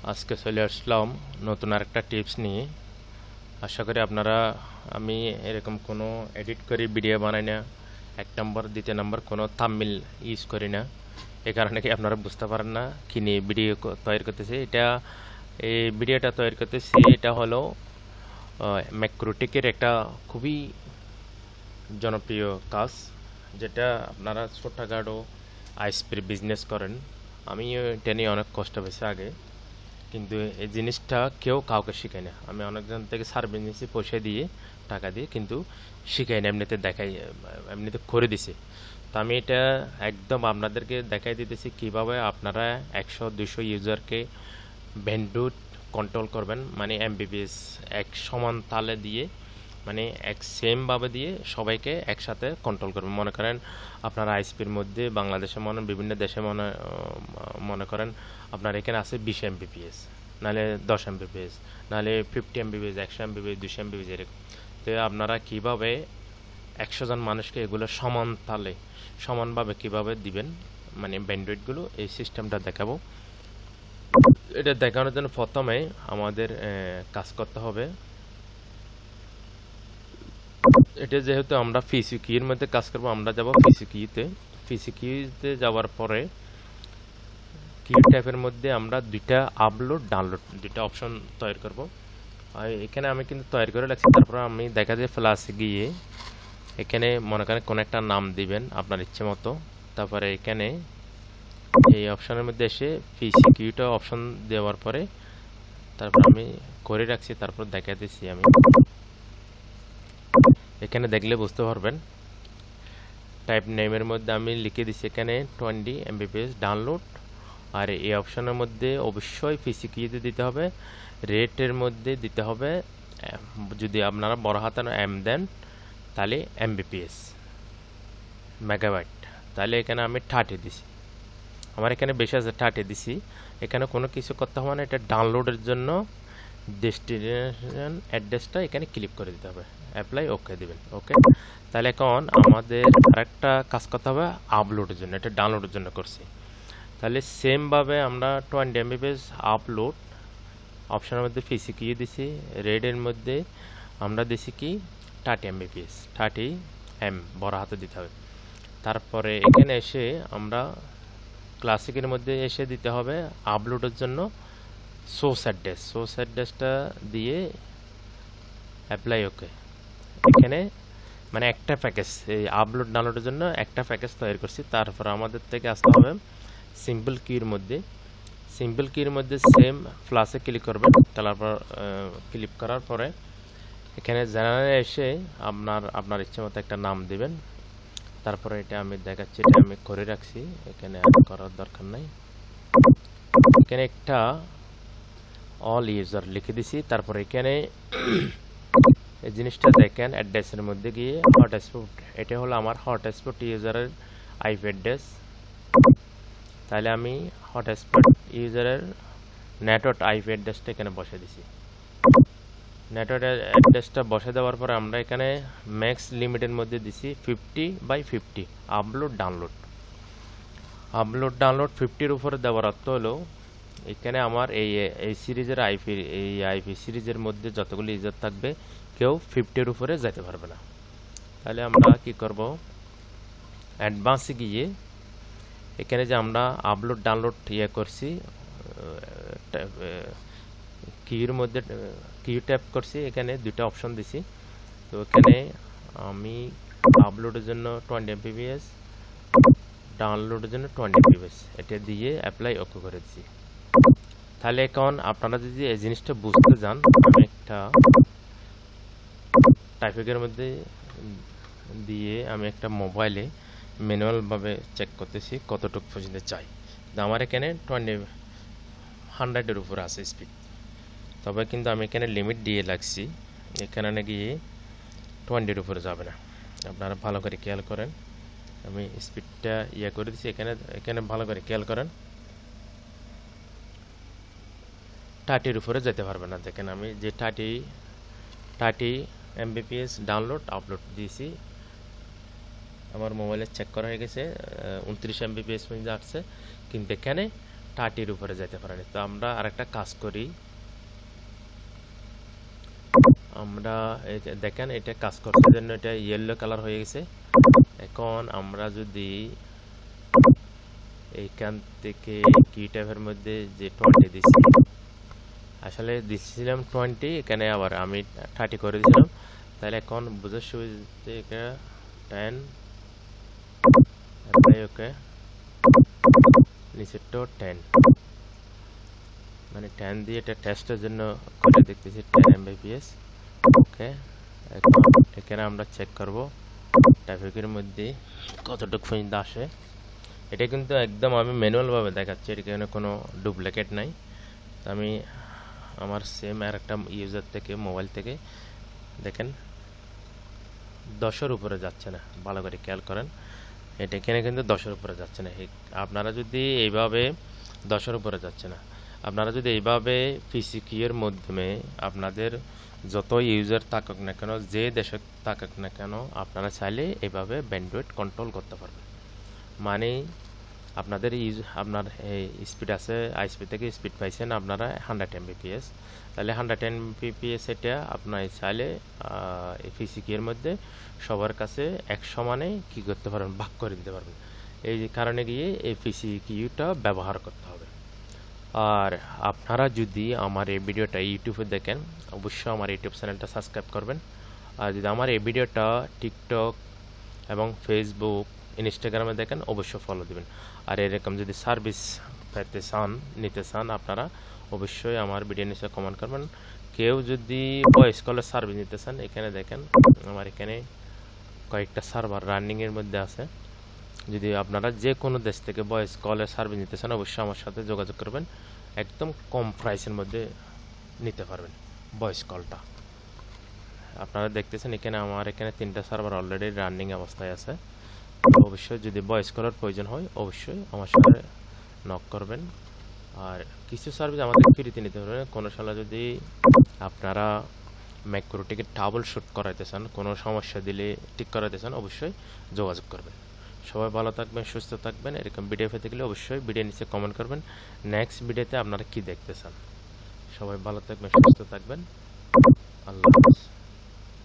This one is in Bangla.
আজকে চলে আসলাম নতুন আরেকটা টিপস নিয়ে। আশা করি আপনারা আমি এরকম কোনো এডিট করে ভিডিও বানাই না, এক নম্বর দ্বিতীয় নম্বর কোনো থাম্বনেল ইউজ করি না। এই কারণে কি আপনারা বুঝতে পারেন না কি নিয়ে ভিডিও তৈরি করতেছি। এই ভিডিওটা তৈরি করতেছি, এটা হলো ম্যাক্রোটেকের একটা খুবই জনপ্রিয় কাজ, যেটা আপনারা ছোটখাটো আইসপির বিজনেস করেন। আমি এটা নিয়ে অনেক কষ্ট পেয়েছি আগে, কিন্তু এই জিনিসটা কেউ কাউকে শেখায় না। আমি অনেকজন থেকে সার্ভিস নিয়েছি পয়সা দিয়ে, টাকা দিয়ে, কিন্তু শিখাই না, এমনিতে দেখাই, এমনিতে করে দিছে। তো আমি এটা একদম আপনাদেরকে দেখাই দিতেছি কিভাবে আপনারা 100-200 ইউজারকে ব্যান্ডউইথ কন্ট্রোল করবেন, মানে এমবিপিএস এক সমান তালে দিয়ে, মানে এক সেমভাবে দিয়ে সবাইকে একসাথে কন্ট্রোল করবেন। মনে করেন আপনার আইএসপির মধ্যে বাংলাদেশে বিভিন্ন দেশে মনে করেন আপনার এখানে আছে 20 এমবিপিএস, নাহলে 10 এমবিপিএস, নাহলে 50 এমবিপিএস, 100 এমবিপিএস, 200 এমবিপিএস, এরকম। তো আপনারা কিভাবে 100 জন মানুষকে এগুলো সমান তালে সমানভাবে কিভাবে দিবেন, মানে ব্যান্ডউইথগুলো, এই সিস্টেমটা দেখাবো। এটা দেখানোর জন্য প্রথমে আমাদের কাজ করতে হবে। এটা যেহেতু আমরা পিসি কির মধ্যে কাজ করব, আমরা যাব পিসি কিতে যাওয়ার পরে কি ট্যাবের মধ্যে আমরা দুইটা আপলোড ডাউনলোড দুইটা অপশন তৈরি করব। আর এখানে আমি কিন্তু তৈরি করে রাখছি। তারপর আমি দেখা যায় ফ্লাশে গিয়ে এখানে মনে করেন কোন একটা নাম দিবেন আপনার ইচ্ছে মতো। তারপরে এখানে এই অপশনের মধ্যে এসে পিসি কিউটা অপশন দেওয়ার পরে তারপর আমি করে রাখছি, তারপর দেখা দিচ্ছি। আমি এখানে দেখলে বুঝতে পারবেন। টাইপ নেমের মধ্যে আমি লিখে দিচ্ছি এখানে 20 এমবিপিএস ডাউনলোড। আর এই অপশনের মধ্যে অবশ্যই পিসি কিতে দিতে হবে, রেটের মধ্যে দিতে হবে, যদি আপনারা বড় হাতের এম দেন তাহলে এমবিপিএস মেগাবাইট। তাহলে এখানে আমি 30 দিছি, আমার এখানে বেশি আছে 30 দিছি। এখানে কোনো কিছু করতে হবে না, এটা ডাউনলোডের জন্য ডেস্টিনেশন অ্যাড্রেসটা এখানে ক্লিক করে দিতে হবে, অ্যাপ্লাই ওকে দিবেন। ওকে, তাহলে এখন আমাদের আরেকটা কাজ করতে হবে আপলোডের জন্য। এটা ডাউনলোডের জন্য করছি। তাহলে সেমভাবে আমরা 20 এমবিপিএস আপলোড অপশনের মধ্যে পিসি কি দিছি, রেডের মধ্যে আমরা দিছি কি 30 এমবিপিএস, 30 এম বড় হাতে দিতে হবে। তারপরে এখানে এসে আমরা ক্লাসিকের মধ্যে এসে দিতে হবে আপলোডের জন্য সোর্স অ্যাড্রেসটা দিয়ে অ্যাপ্লাই ওকে। এখানে মানে একটা প্যাকেজ, এই আপলোড ডাউনলোডের জন্য একটা প্যাকেজ তৈরি করছি। তারপর আমাদের থেকে আসতে হবে সিম্পল কির মধ্যে সেম প্লাসে ক্লিক করবেন। তারপর ক্লিক করার পরে এখানে জেনারেলে এসে আপনার ইচ্ছে মতো একটা নাম দিবেন। তারপরে এটা আমি দেখাচ্ছি, এটা আমি করে রাখছি, এখানে আর করার দরকার নাই। এখানে একটা অল ইউজার লিখে দিছি। তারপর এখানে এই জিনিসটা দেখেন, অ্যাড্রেসের মধ্যে গিয়ে হটস্পট, এটা হলো আমার হটস্পট ইউজারের আইপি অ্যাড্রেস। তাহলে আমি হটস্পট ইউজারের নেটওয়ার্ক আইপি অ্যাড্রেসটা এখানে বসে দিছি। নেটওয়ার্ক অ্যাড্রেসটা বসে দেওয়ার পরে আমরা এখানে ম্যাক্স লিমিটের মধ্যে দিছি 50/50 আপলোড ডাউনলোড। 50-র উপরে দেওয়ার অর্থ হলো এখানে আমার এই সিরিজের আইপি সিরিজের মধ্যে যতগুলো ইউজার থাকবে কেউ 50-র উপরে যেতে পারবে না। তাহলে আমরা কি করব, অ্যাডভান্সে গিয়ে এখানে যে আমরা আপলোড ডাউনলোড করছি, কিউর মধ্যে কিউ ট্যাপ করছি, এখানে দুটো অপশন দিছি। তো এখানে আমি আপলোডের জন্য 20 এমবিপিএস, ডাউনলোডের জন্য 20 এমবিপিএস, এটা দিয়ে অ্যাপ্লাই ওকে করে দিচ্ছি। তাহলে এখন আপনারা যদি এই জিনিসটা বুঝতে যান, আমি একটা টাইপিংয়ের মধ্যে দিয়ে আমি একটা মোবাইলে ম্যানুয়ালভাবে চেক করতেছি কতটুকু পর্যন্ত চাই। আমার এখানে 100-এর উপরে আছে স্পিড, তবে কিন্তু আমি এখানে লিমিট দিয়ে লাগছি, এখানে গিয়ে 20-এর উপরে যাবে না। আপনারা ভালো করে খেয়াল করেন, আমি স্পিডটা করে দিচ্ছি। এখানে ভালো করে খেয়াল করেন, 30-এর উপরে যেতে পারবে না। দেখেন আমি যে 30 এমবিপিএস ডাউনলোড আপলোড দিয়েছি, আমার মোবাইলে চেক করা হয়ে গেছে 29 এমবিপিএস পর্যন্ত আসছে, কিন্তু এখানে 30 উপরে যেতে পারেনি। তো আমরা আরেকটা কাজ করি, আমরা এই যে দেখেন এটা কাজ করছে জন্য এটা ইয়েলো কালার হয়ে গেছে। এখন আমরা যদি এইখান থেকে কি ট্যাবের মধ্যে যে 20 দিছি, আসলে দিছিলাম 20, এখানে আবার আমি 30 করে দিয়েছিলাম, তাহলে এখন বুঝার সুবিধা এটা 10 ওকে নিচেরটাও 10, মানে 10 দিয়ে এটা টেস্টের জন্য করে দেখতেছি 10 Mbps। ওকে, এখন এখানে আমরা চেক করব ট্রাফিকের মধ্যে কতটুকু পর্যন্ত আসে। এটা কিন্তু একদম আমি ম্যানুয়াল ভাবে দেখাচ্ছি, এখানে কোনো ডুপ্লিকেট নাই। তো আমি আমার সেম আর একটা ইউজার থেকে মোবাইল থেকে দেখেন 10-এর উপরে যাচ্ছে না, ভালো করে খেয়াল করেন। এটা এখানে কিন্তু 10-এর উপরে যাচ্ছে না। আপনারা যদি এইভাবে 10-এর উপরে যাচ্ছে না, আপনারা যদি এইভাবে পিসিকিউ এর মাধ্যমে আপনাদের যত ইউজার থাকুক না কেন, যে দেশে থাকুক না কেন, আপনারা চাইলে এইভাবে ব্যান্ডউইথ কন্ট্রোল করতে পারবেন। মানে আপনাদের আপনার স্পিড আছে, আইএসপি থেকে স্পিড পাইছেন আপনারা 100 Mbps, তাহলে 100 Mbps এটা আপনার চাইলে এই পিসিকিউ এর মধ্যে সবার কাছে এক সমানে কি করতে পারবেন, ভাগ করে দিতে পারবেন। এই কারণে গিয়ে এই পিসিকিউটা ব্যবহার করতে হবে। আর আপনারা যদি আমার এই ভিডিওটা ইউটিউবে দেখেন, অবশ্যই আমার ইউটিউব চ্যানেলটা সাবস্ক্রাইব করবেন। আর যদি আমার এই ভিডিওটা টিকটক এবং ফেসবুক, ইনস্টাগ্রামে দেখেন, অবশ্যই ফলো দিবেন। আর এরকম যদি সার্ভিস পেতে চান, নিতে চান, আপনারা অবশ্যই আমার ভিডিও নিচে কমেন্ট করবেন। কেউ যদি ভয়েস কলের সার্ভিস নিতে চান, এখানে দেখেন আমার এখানে কয়েকটা সার্ভার রানিংয়ের মধ্যে আছে। যদি আপনারা যে কোনো দেশ থেকে ভয়েস কলের সার্ভিস নিতে চান, অবশ্যই আমার সাথে যোগাযোগ করবেন। একদম কম প্রাইসের মধ্যে নিতে পারবেন ভয়েস কলটা। আপনারা দেখতেছেন এখানে আমার এখানে 3টা সার্ভার অলরেডি রানিং অবস্থায় আছে। অবশ্যই যদি ভয়েস কলের প্রয়োজন হয়, অবশ্যই আমার সাথে নক করবেন। আর কিছু সার্ভিস আমাদের ফ্রিতে নিতে পারবেন। কোনো সালে যদি আপনারা ম্যাক্রোটিকে ডাবল শুট করাইতে চান, কোনো সমস্যা দিলে ঠিক করাইতে চান, অবশ্যই যোগাযোগ করবেন। সবাই ভালো থাকবেন, সুস্থ থাকবেন। এরকম ভিডিও পেতে গেলে অবশ্যই ভিডিও নিচে কমেন্ট করবেন নেক্সট ভিডিওতে আপনারা কি দেখতে চান। সবাই ভালো থাকবেন, সুস্থ থাকবেন। আল্লাহ হাফেজ।